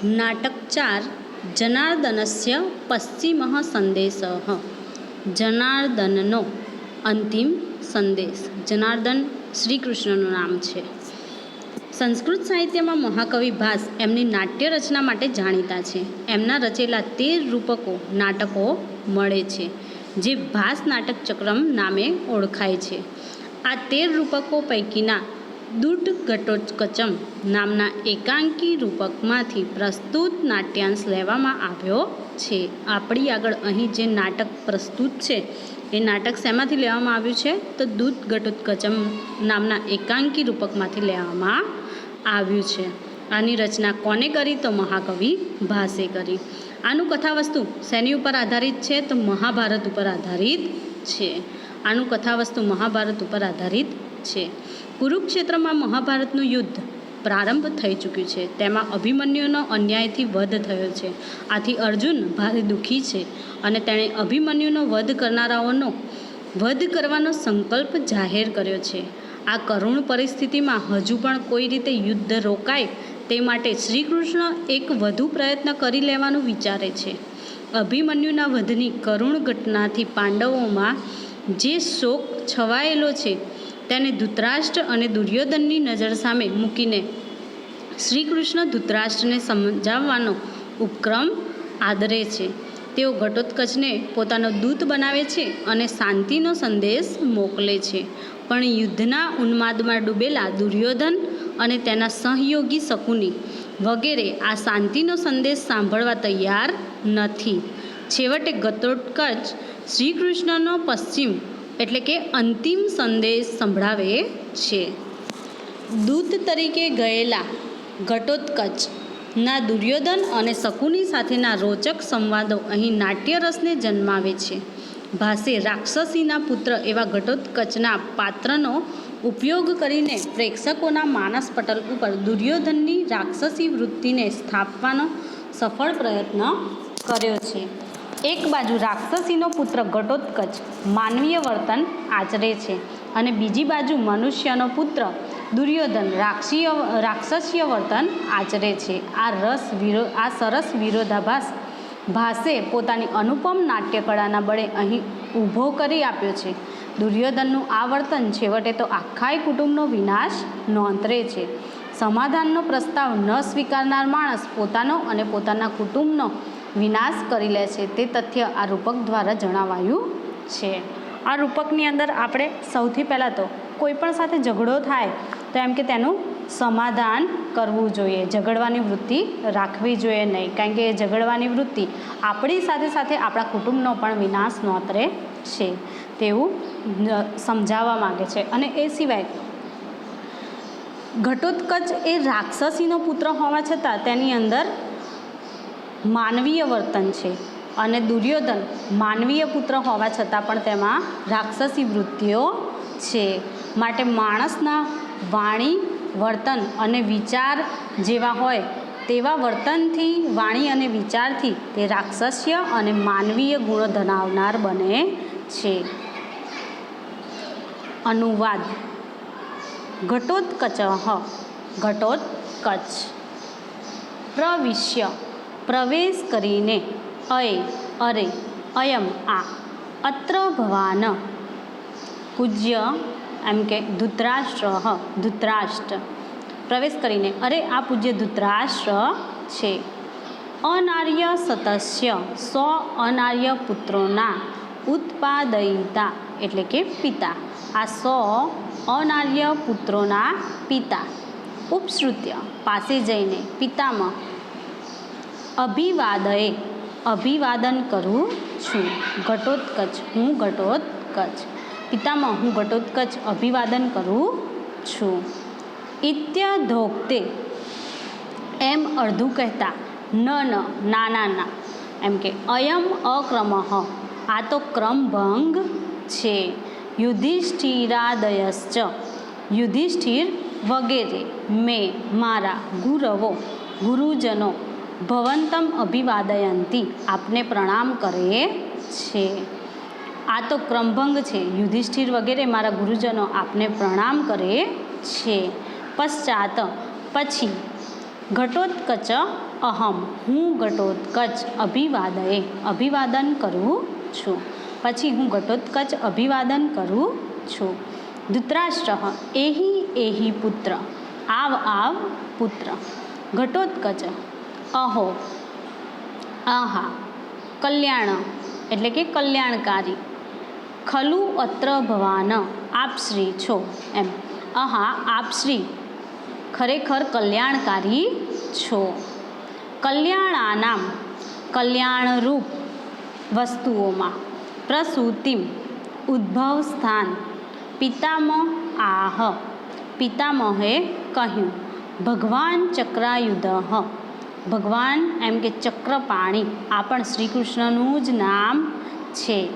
नाटक 4 जनार्दनस्य पश्चिमः संदेशः। जनार्दनનો અંતિમ સંદેશ। જનાર્દન શ્રી કૃષ્ણનું નામ છે। સંસ્કૃત સાહિત્યમાં મહાકવિ ભાસ એમની નાટ્ય રચના માટે જાણીતા છે। એમના રચેલા 13 રૂપકો નાટકો મળે છે, જે ભાસ નાટક ચક્રમ નામે ઓળખાય છે। આ 13 રૂપકો પૈકીના દૂટ ઘટોત્કચમ નામના એકાંકી રૂપકમાંથી પ્રસ્તુત નાટ્યાંશ લેવામાં આવ્યો છે। આપણી આગળ અહીં જે નાટક પ્રસ્તુત છે એ નાટક શેમાંથી લેવામાં આવ્યું છે? તો દૂત ઘટોત્કચમ નામના એકાંકી રૂપકમાંથી લેવામાં આવ્યું છે। આની રચના કોને કરી? તો મહાકવિ ભાસે કરી। આનું કથાવસ્તુ શેની ઉપર આધારિત છે? તો મહાભારત ઉપર આધારિત છે। આનું કથાવસ્તુ મહાભારત ઉપર આધારિત છે। કુરુક્ષેત્રમાં મહાભારતનું યુદ્ધ પ્રારંભ થઈ ચૂક્યું છે। તેમાં અભિમન્યુનો અન્યાયથી વધ થયો છે। આથી અર્જુન ભારે દુઃખી છે અને તેણે અભિમન્યુનો વધ કરનારાઓનો વધ કરવાનો સંકલ્પ જાહેર કર્યો છે। આ કરુણ પરિસ્થિતિમાં હજુ પણ કોઈ રીતે યુદ્ધ રોકાય તે માટે શ્રી કૃષ્ણ એક વધુ પ્રયત્ન કરી લેવાનું વિચારે છે। અભિમન્યુના વધની કરુણ ઘટનાથી પાંડવોમાં જે શોક છવાયેલો છે તેને ધૃતરાષ્ટ્ર અને દુર્યોધનની નજર સામે મૂકીને શ્રી કૃષ્ણ ધૃતરાષ્ટ્રને સમજાવવાનો ઉપક્રમ આદરે છે। તેઓ ઘટોત્કચને પોતાનો દૂત બનાવે છે અને શાંતિનો સંદેશ મોકલે છે, પણ યુદ્ધના ઉન્માદમાં ડૂબેલા દુર્યોધન અને તેના સહયોગી શકુની વગેરે આ શાંતિનો સંદેશ સાંભળવા તૈયાર નથી। છેવટે ઘટોત્કચ શ્રી કૃષ્ણનો પશ્ચિમ એટલે કે અંતિમ સંદેશ સંભળાવે છે। દૂત તરીકે ગયેલા ઘટોત્કચના દુર્યોધન અને શકુની સાથેના રોચક સંવાદો અહીં નાટ્યરસને જન્માવે છે। ભાસે રાક્ષસીના પુત્ર એવા ઘટોત્કચના પાત્રનો ઉપયોગ કરીને પ્રેક્ષકોના માનસ પટલ ઉપર દુર્યોધનની રાક્ષસી વૃત્તિને સ્થાપવાનો સફળ પ્રયત્ન કર્યો છે। એક બાજુ રાક્ષસીનો પુત્ર ઘટોત્કચ માનવીય વર્તન આચરે છે અને બીજી બાજુ મનુષ્યનો પુત્ર દુર્યોધન રાક્ષસીય વર્તન આચરે છે। આ સરસ વિરોધાભાસ ભાસે પોતાની અનુપમ નાટ્યકળાના બળે અહીં ઊભો કરી આપ્યો છે। દુર્યોધનનું આ વર્તન છેવટે તો આખાય કુટુંબનો વિનાશ નોંધે છે। સમાધાનનો પ્રસ્તાવ ન સ્વીકારનાર માણસ પોતાનો અને પોતાના કુટુંબનો વિનાશ કરી લે છે, તે તથ્ય આ રૂપક દ્વારા જણાવાયું છે। આ રૂપકની અંદર આપણે સૌથી પહેલાં તો કોઈ પણ સાથે ઝઘડો થાય તો એમ કે તેનું સમાધાન કરવું જોઈએ, ઝઘડવાની વૃત્તિ રાખવી જોઈએ નહીં, કારણ કે એ ઝઘડવાની વૃત્તિ આપણી સાથે સાથે આપણા કુટુંબનો પણ વિનાશ નોંધે છે તેવું સમજાવવા માગે છે। અને એ સિવાય ઘટોત્કચ એ રાક્ષસીનો પુત્ર હોવા છતાં તેની અંદર માનવીય વર્તન છે અને દુર્યોધન માનવીય પુત્ર હોવા છતાં પણ તેમાં રાક્ષસી વૃત્તિઓ છે। માટે માણસના વાણી, વર્તન અને વિચાર જેવા હોય તેવા વર્તનથી, વાણી અને વિચારથી તે રાક્ષસ્ય અને માનવીય ગુણો ધરાવનાર બને છે। અનુવાદ: ઘટોત્કચ ઘટોત્કચ પ્રવિશ્ય પ્રવેશ કરીને, અરે અયમ આ, અત્ર ભવાન પૂજ્ય એમ કે ધૃતરાષ્ટ્ર પ્રવેશ કરીને, અરે આ પૂજ્ય ધૃતરાષ્ટ્ર છે। અનાર્ય સતસ્ય અનાર્ય પુત્રોના ઉત્પાદયિતા એટલે કે પિતા, આ અનાર્ય પુત્રોના પિતા। ઉપસૃત્ય પાસે જઈને, પિતામહ અભિવાદન કરું છું। ઘટોત્કચ હું ઘટોત્કચ, પિતામહ હું ઘટોત્કચ અભિવાદન કરું છું। ઇત્યધોક્તે એમ અડધું કહેતા, ના એમ કે અયમ અક્રમઃ આ તો ક્રમભંગ છે। યુધિષ્ઠિરાદયશ્ચ યુધિષ્ઠિર વગેરે મેં મારા ગુરુજનો ભવંતમ અભિવાદયંતી આપને પ્રણામ કરે છે। આ તો ક્રમભંગ છે। યુધિષ્ઠિર વગેરે મારા ગુરુજનો આપને પ્રણામ કરે છે। પશ્ચાત પછી ઘટોત્કચ અહમ, હું ઘટોત્કચ અભિવાદયે, અભિવાદન કરું છું. પછી હું ઘટોત્કચ અભિવાદન કરું છું. ધૃતરાષ્ટ્ર એહી એહી પુત્ર, આવ આવ પુત્ર. ઘટોત્કચ અહો, આહા, કલ્યાણ એટલે કે કલ્યાણકારી. ખલુ અત્ર ભવાન, આપ શ્રી છો એમ. આહા, આપ શ્રી ખરેખર કલ્યાણકારી છો. કલ્યાણાનામ, કલ્યાણરૂપ વસ્તુઓમાં. પ્રસૂતિમ, ઉદ્ભવ સ્થાન. પિતામહ આહ, પિતામહે કહ્યું. ભગવાન ચક્રાયુધ, ભગવાન એમ કે ચક્રપાણી, આ પણ શ્રી કૃષ્ણનું જ નામ છે.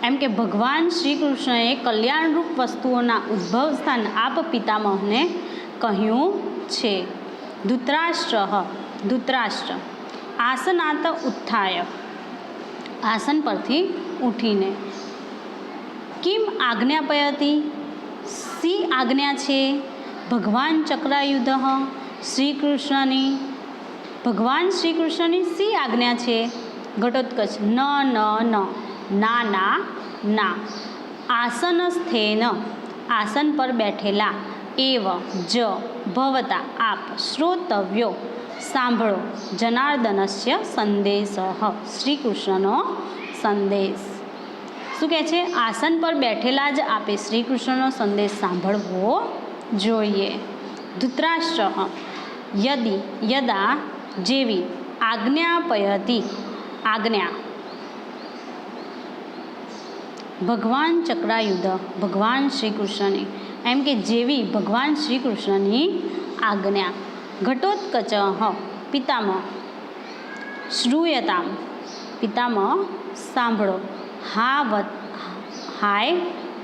એમ કે ભગવાન શ્રી કૃષ્ણએ કલ્યાણરૂપ વસ્તુઓના ઉદ્ભવ સ્થાન આપ પિતામહને કહ્યું છે. ધૃતરાષ્ટ્ર, ધૃતરાષ્ટ્ર આસનાત ઉત્થાય, આસન પરથી ઉઠીને. કિમ આજ્ઞાપયતી, શી આજ્ઞા છે. ભગવાન ચક્રાયુધ, શ્રી કૃષ્ણની, ભગવાન શ્રી કૃષ્ણની શી આજ્ઞા છે. ઘટોત્કચ ન ન ન, ના ના ના. આસનસ્થેન, આસન પર બેઠેલા. એવ જ, ભવતા આપ. શ્રોતવ્યો, સાંભળો. જનાર્દનસ્ય સંદેશ, શ્રી કૃષ્ણનો સંદેશ. શું કહે છે? આસન પર બેઠેલા જ આપે શ્રી કૃષ્ણનો સંદેશ સાંભળવો જોઈએ. ધૃતરાષ્ટ્ર યદિ, યદા જેવી. આજ્ઞાપયતી, આજ્ઞા. ભગવાન ચક્રાયુધ, ભગવાન શ્રી કૃષ્ણની, એમ કે જેવી ભગવાન શ્રી કૃષ્ણની આજ્ઞા. ઘટોત્કચ પિતામહ, શ્રૂયતામ, પિતામહ સાંભળો. હા હાય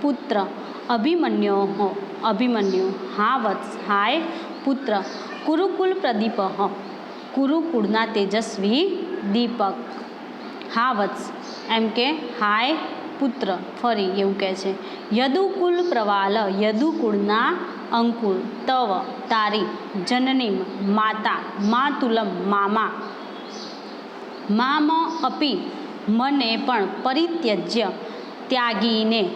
પુત્ર. અભિમન્યો, અભિમન્યુ. હા વત્સ, હાય પુત્ર. કુરુકુલ પ્રદીપ, કુરુકુળના તેજસ્વી દીપક. હા વત્સ એમ કે હાય પુત્ર, ફરી એવું કહે છે. યદુકુલ પ્રવાલ, યદુકુળના અંકુર. તવ, તારી. જનનીમ, માતા. માતુલમ, મામા. મામ અપી, મને પણ. પરિત્યજ્ય, ત્યાગીને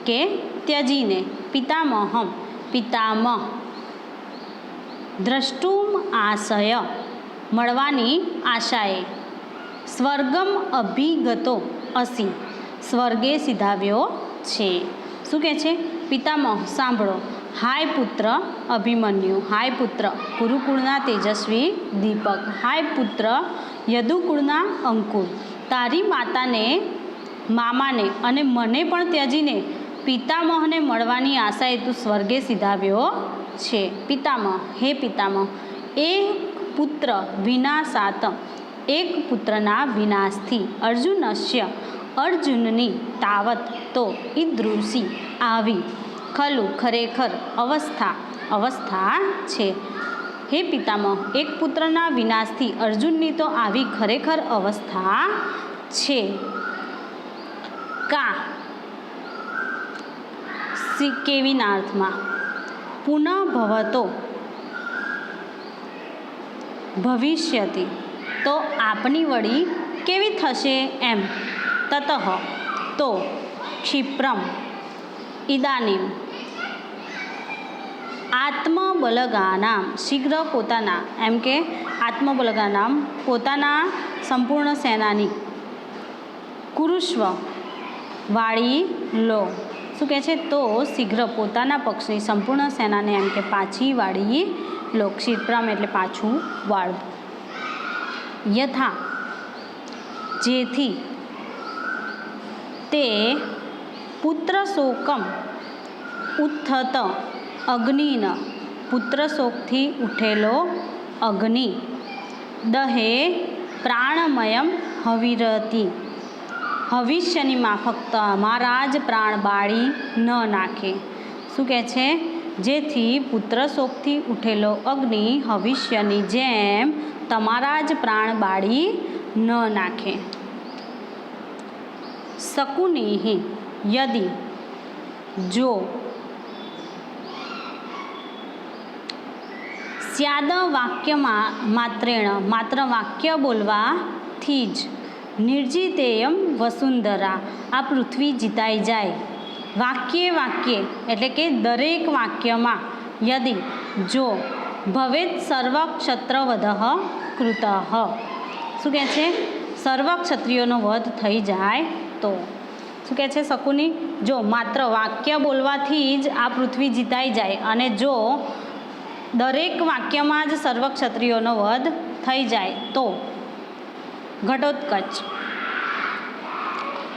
કે ત્યજીને. પિતામહમ, પિતામહ. દ્રષ્ટુમ આશય, મળવાની આશાએ. સ્વર્ગમ અભિગતો અસી, સ્વર્ગે સીધાવ્યો છે. શું કહે છે? પિતામહ સાંભળો. હાય પુત્ર અભિમન્યુ, હાય પુત્ર કુરુકુળના તેજસ્વી દીપક, હાય પુત્ર યદુકુળના અંકુર. તારી માતાને, મામાને અને મને પણ ત્યજીને પિતામહને મળવાની આશાએ તું સ્વર્ગે સીધાવ્યો છે. પિતામહ, હે પિતામહ. એક પુત્ર વિનાશાત, એક પુત્રના વિનાશથી. અર્જુનસ્ય, અર્જુનની. તાવત, તો. ઈદૃશી, આવી. ખલુ, ખરેખર. અવસ્થા, અવસ્થા છે. હે પિતામહ, એક પુત્રના વિનાશથી અર્જુનની તો આવી ખરેખર અવસ્થા છે. કા, કેવીના અર્થમાં. પુનઃ ભવતો, ભવિષ્યતિ. તો આપની વળી કેવી થશે એમ. તતઃ, તો. ક્ષિપ્રમ, ઇદાનીમ. આત્મબલગાનામ, શીઘ્ર પોતાના. એમ કે આત્મબલગાનામ, પોતાના સંપૂર્ણ સેનાની. કુરુષ્વ, વાળી લો. શું કહે છે? તો શીઘ્ર પોતાના પક્ષની સંપૂર્ણ સેનાને એમ કે પાછી વાળી લો. ક્ષિપ્રમ એટલે પાછું વાળવું. યથા, જેથી. તે પુત્ર શોકમ ઉત્થત અગ્નિન, પુત્ર શોકથી ઉઠેલો અગ્નિ. દહે પ્રાણમયમ હવિરતી, ભવિષ્યની માફક તમારા જ પ્રાણ બાળી ન નાખે. શું કહે છે? જેથી પુત્ર શોકથી ઉઠેલો અગ્નિ ભવિષ્યની જેમ તમારા જ પ્રાણ બાળી ન નાખે. શકુનિ, યદિ. જો. સ્યાદ વાક્યમાં માત્રેણ માત્ર વાક્ય બોલવાથી જ નિર્જિતેયમ વસુંધરા આ પૃથ્વી જીતાઈ જાય. વાક્યે વાક્યે એટલે કે દરેક વાક્યમાં યદિ જો ભવેત સર્વક્ષત્રવધ કૃતઃ શું કહે છે? સર્વ ક્ષત્રિયોનો વધ થઈ જાય તો. શું કહે છે શકુની? જો માત્ર વાક્ય બોલવાથી જ આ પૃથ્વી જીતાઈ જાય અને જો દરેક વાક્યમાં જ સર્વ ક્ષત્રિયોનો વધ થઈ જાય તો. ઘટોત્કચ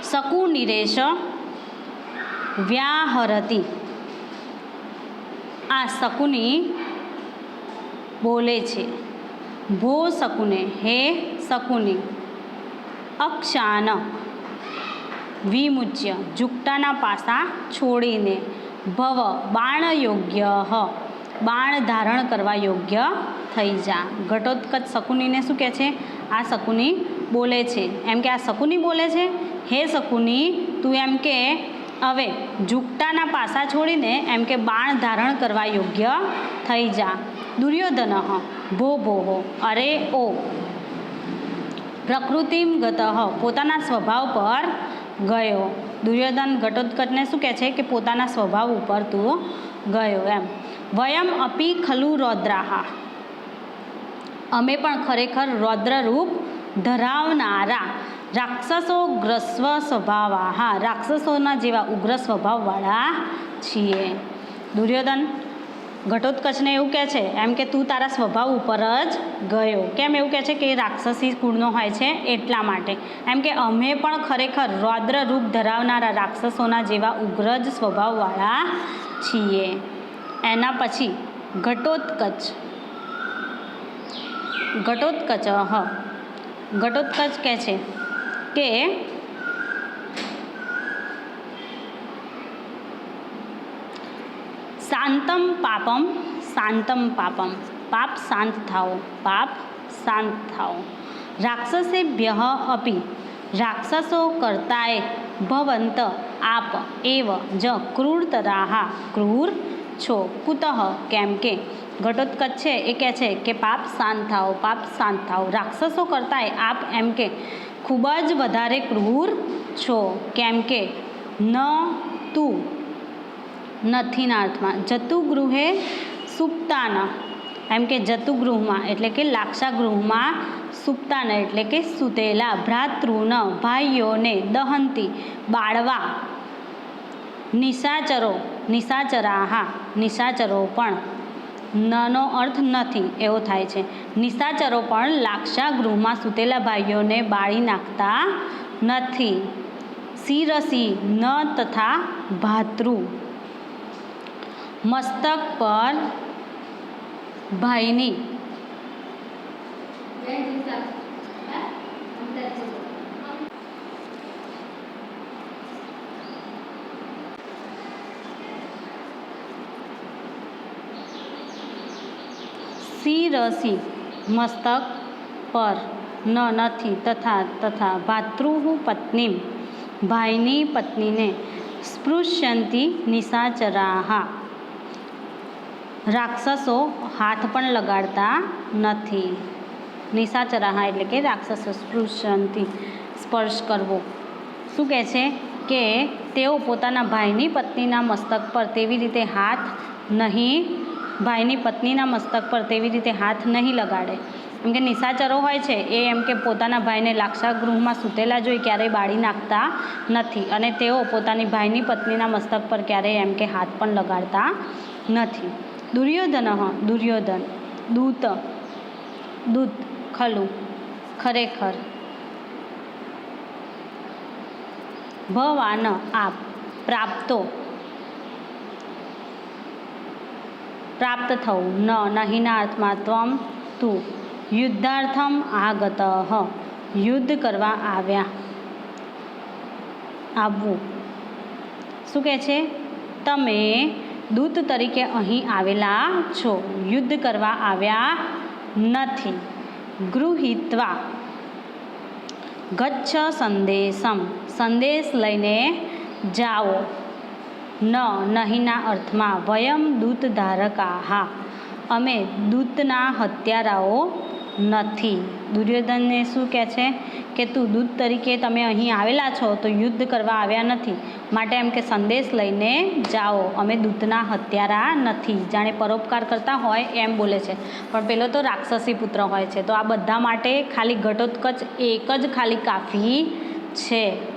શકુનિરેશ વ્યાહરતી આ શકુની બોલે છે. ભો શકુને હે શકુની અક્ષાન વિમુચ્ય ઝુકટાના પાસા છોડીને ભવ બાણ યોગ્ય બાણ ધારણ કરવા યોગ્ય થઈ જા. ઘટોત્કચ શકુનીને શું કહે છે? આ શકુની બોલે છે. એમ કે આ શકુની બોલે છે, હે શકુની તું એમ કે હવે ઝુકટાના પાસા છોડીને એમ કે બાણ ધારણ કરવા યોગ્ય થઈ જા. દુર્યોધન ભો ભો અરે ઓ પ્રકૃતિમ ગત પોતાના સ્વભાવ પર ગયો. દુર્યોધન ઘટોત્કચને શું કહે છે કે પોતાના સ્વભાવ ઉપર તું ગયો એમ. વયમ અપી ખલુ રૌદ્રાહા અમે પણ ખરેખર રૌદ્ર રૂપ ધરાવનારા રાક્ષસો ગ્રસ્વ સ્વભાવા રાક્ષસોના જેવા ઉગ્ર સ્વભાવવાળા છીએ. દુર્યોધન ઘટોત્કચને એવું કહે છે એમ કે તું તારા સ્વભાવ ઉપર જ ગયો. કેમ એવું કહે છે કે રાક્ષસી કુળનો હોય છે એટલા માટે. એમ કે અમે પણ ખરેખર રૌદ્ર રૂપ ધરાવનારા રાક્ષસોના જેવા ઉગ્ર જ સ્વભાવવાળા છીએ. એના પછી ઘટોત્કચ કહે છે કે શાંતમ પાપમ પાપ શાંત થાઓ રાક્ષસેભ્ય અપી રાક્ષસો કરતાય ભવંત આપ એવ જ ક્રૂરતરાહ ક્રૂર છો. કુતઃ કેમ કે ઘટોત્કચ છે એ કહે છે કે પાપ શાંત થાઓ રાક્ષસો કરતાય આપ એમ કે ખૂબ જ વધારે ક્રૂર છો. કેમ કે ન તું નથીના અર્થમાં જતુગૃહે સુપ્તાન એમ કે જતુગૃહમાં એટલે કે લાક્ષાગૃહમાં સુપ્તાન એટલે કે સૂતેલા ભ્રાતૃન ભાઈઓને દહંતી બાળવા નિશાચરો પણ નનો અર્થ નથી એવો થાય છે. નિશાચરો પણ લાક્ષાગૃહમાં સૂતેલા ભાઈઓને બાળી નાખતા નથી. શિરસી ન તથા ભાતૃ મસ્તક પર ભાઈની શિરસી મસ્તક પર નથી તથા ભાતૃ પત્ની ભાઈની પત્નીને સ્પૃશ્યંતી નિશાચરાહ રાક્ષસો હાથ પણ લગાડતા નથી. નિશાચરાહ એટલે કે રાક્ષસો સ્પૃશ્યંતી સ્પર્શ કરવો. શું કહે છે કે તેઓ પોતાના ભાઈની પત્નીના મસ્તક પર તેવી રીતે હાથ નહીં લગાડે. એમ કે નિશાચરો હોય છે એ એમ કે પોતાના ભાઈને લાક્ષાગૃહમાં સૂતેલા જોઈ ક્યારેય બાળી નાખતા નથી અને તેઓ પોતાની ભાઈની પત્નીના મસ્તક પર ક્યારેય એમ કે હાથ પણ લગાડતા નથી. દુર્યોધન દૂત ખલુ ખરેખર ભવાન આપ પ્રાપ્ત થવું નહીંના અર્થમાં ત્વમ તું યુદ્ધાર્થમ આગત યુદ્ધ કરવા આવવું. શું કહે છે? તમે દૂત તરીકે અહીં આવેલા છો, યુદ્ધ કરવા આવ્યા નથી. ગૃહીત્વા ગચ્છ સંદેશ લઈને જાઓ. નહીંના અર્થમાં વયમ દૂત ધારકાહ અમે દૂતના હત્યારાઓ નથી. દુર્યોધનને શું કહે છે કે તું દૂત તરીકે તમે અહીં આવેલા છો તો યુદ્ધ કરવા આવ્યા નથી, માટે એમ કે સંદેશ લઈને જાઓ, અમે દૂતના હત્યારા નથી. જાણે પરોપકાર કરતા હોય એમ બોલે છે. પણ પેલો તો રાક્ષસી પુત્ર હોય છે, તો આ બધા માટે ખાલી ઘટોત્કચ એક જ ખાલી કાફી છે.